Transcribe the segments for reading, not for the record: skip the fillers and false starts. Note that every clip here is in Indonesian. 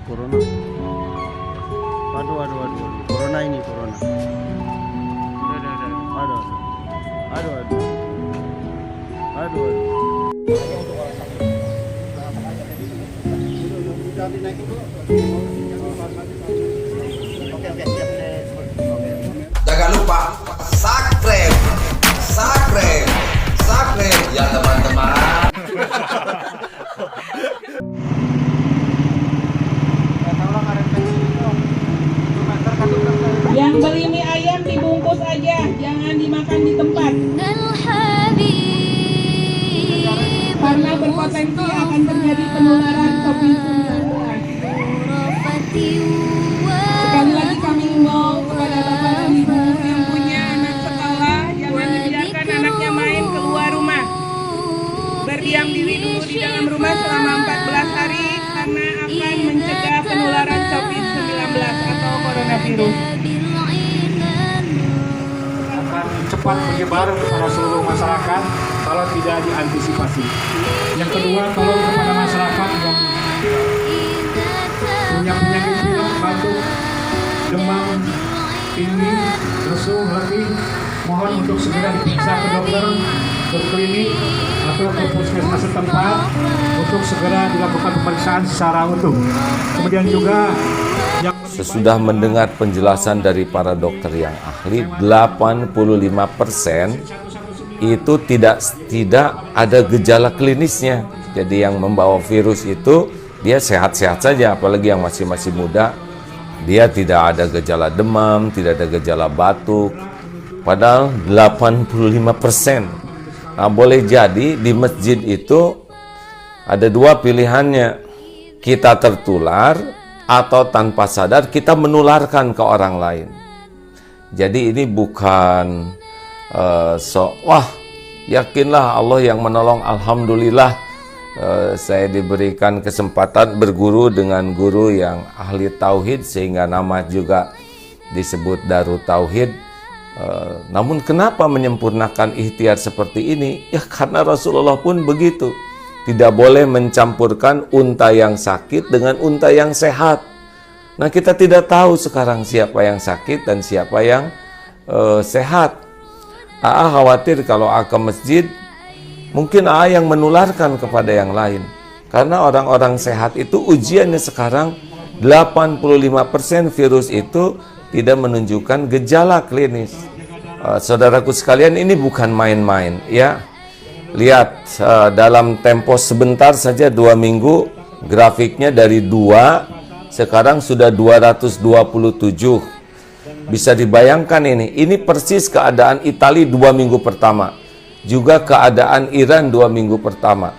corona. Aduh. Corona ini, corona. Aduh. Jangan lupa subscribe ya teman-teman. Yang beli mie ayam dibungkus aja, jangan dimakan di tempat. Karena berpotensi akan terjadi penularan COVID-19. Sekali lagi kami himbau kepada bapak ibu yang punya anak sekolah, jangan dibiarkan anaknya main keluar rumah. Berdiam diri dulu di dalam rumah selama 14 hari karena akan mencegah penularan COVID-19 atau coronavirus. Akan cepat menyebar kepada seluruh masyarakat kalau tidak diantisipasi. Yang kedua, tolong kepada masyarakat yang punya penyakit pilek, batuk, demam tinggi, lesu, letih, mohon untuk segera diperiksa ke dokter, ke klinik atau ke puskesmas setempat untuk segera dilakukan pemeriksaan secara utuh. Kemudian juga sesudah mendengar penjelasan dari para dokter yang ahli, 85% itu tidak ada gejala klinisnya. Jadi yang membawa virus itu dia sehat-sehat saja, apalagi yang masih muda. Dia tidak ada gejala demam, tidak ada gejala batuk. Padahal 85%. Nah, boleh jadi di masjid itu ada dua pilihannya. Kita tertular atau tanpa sadar kita menularkan ke orang lain. Jadi ini bukan wah yakinlah Allah yang menolong, alhamdulillah saya diberikan kesempatan berguru dengan guru yang ahli tauhid sehingga nama juga disebut Darut Tauhid. Namun kenapa menyempurnakan ikhtiar seperti ini? Ya karena Rasulullah pun begitu. Tidak boleh mencampurkan unta yang sakit dengan unta yang sehat. Nah, kita tidak tahu sekarang siapa yang sakit dan siapa yang sehat. Khawatir kalau ke masjid, mungkin yang menularkan kepada yang lain. Karena orang-orang sehat itu ujiannya sekarang 85% virus itu tidak menunjukkan gejala klinis. Saudaraku sekalian, ini bukan main-main ya. Lihat dalam tempo sebentar saja 2 minggu grafiknya dari 2 sekarang sudah 227. Bisa dibayangkan ini persis keadaan Italia 2 minggu pertama, juga keadaan Iran 2 minggu pertama.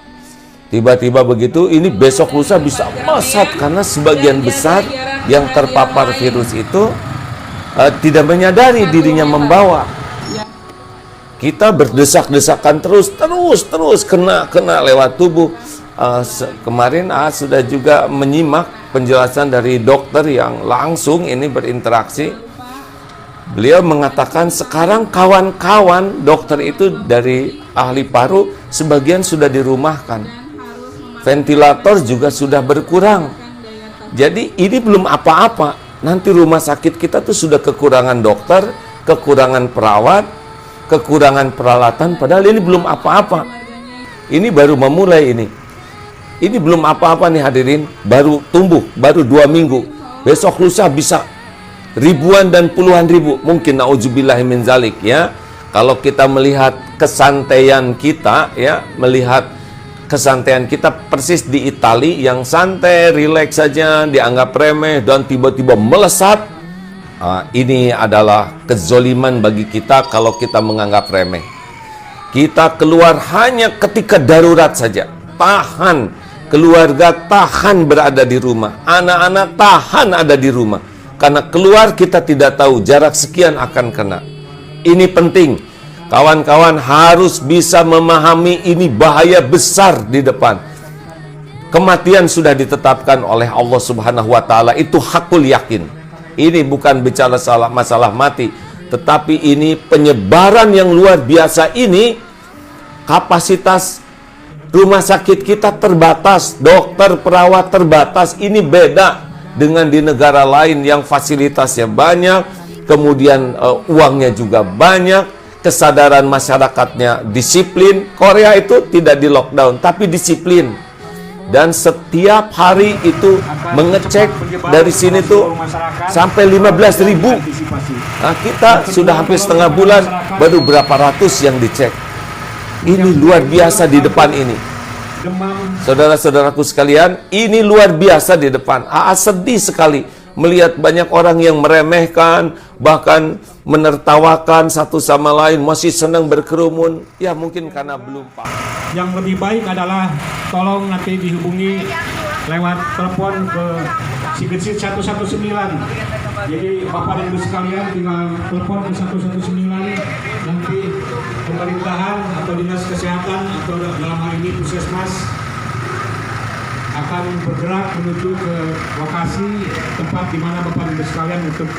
Tiba-tiba begitu, ini besok lusa bisa melesat karena sebagian besar yang terpapar virus itu tidak menyadari dirinya membawa. Kita berdesak-desakan terus kena lewat tubuh. Kemarin sudah juga menyimak penjelasan dari dokter yang langsung ini berinteraksi. Beliau mengatakan sekarang kawan-kawan dokter itu dari ahli paru sebagian sudah dirumahkan. Ventilator juga sudah berkurang. Jadi ini belum apa-apa. Nanti rumah sakit kita tuh sudah kekurangan dokter, kekurangan perawat, kekurangan peralatan, padahal ini belum apa-apa. Ini baru memulai ini. Ini belum apa-apa nih hadirin, baru tumbuh, baru 2 minggu. Besok lusa bisa ribuan dan puluhan ribu, mungkin nauzubillah min zalik ya. Kalau kita melihat kesantaian kita ya, melihat kesantaian kita persis di Italia yang santai, rileks saja, dianggap remeh dan tiba-tiba melesat. Ini adalah kezoliman bagi kita kalau kita menganggap remeh. Kita keluar hanya ketika darurat saja. Tahan, keluarga tahan berada di rumah. Anak-anak tahan ada di rumah. Karena keluar kita tidak tahu jarak sekian akan kena. Ini penting. Kawan-kawan harus bisa memahami ini bahaya besar di depan. Kematian sudah ditetapkan oleh Allah Subhanahu wa taala, itu hakul yakin. Ini bukan bicara masalah mati, tetapi ini penyebaran yang luar biasa ini. Kapasitas rumah sakit kita terbatas, dokter, perawat terbatas. Ini beda dengan di negara lain yang fasilitasnya banyak, kemudian uangnya juga banyak, kesadaran masyarakatnya disiplin. Korea itu tidak di lockdown, tapi disiplin. Dan setiap hari itu mengecek dari sini tuh sampai 15.000. Nah, kita sudah hampir setengah bulan, baru berapa ratus yang dicek. Ini luar biasa di depan ini. Saudara-saudaraku sekalian, ini luar biasa di depan. Sedih sekali melihat banyak orang yang meremehkan, bahkan menertawakan satu sama lain, masih senang berkerumun. Ya mungkin karena belum paham. Yang lebih baik adalah tolong nanti dihubungi lewat telepon ke Sigit 119. Jadi Bapak dan Ibu sekalian tinggal telepon ke 119, nanti pemerintahan atau dinas kesehatan atau dalam hal ini puskesmas akan bergerak menuju ke lokasi tempat di mana Bapak dan Ibu sekalian untuk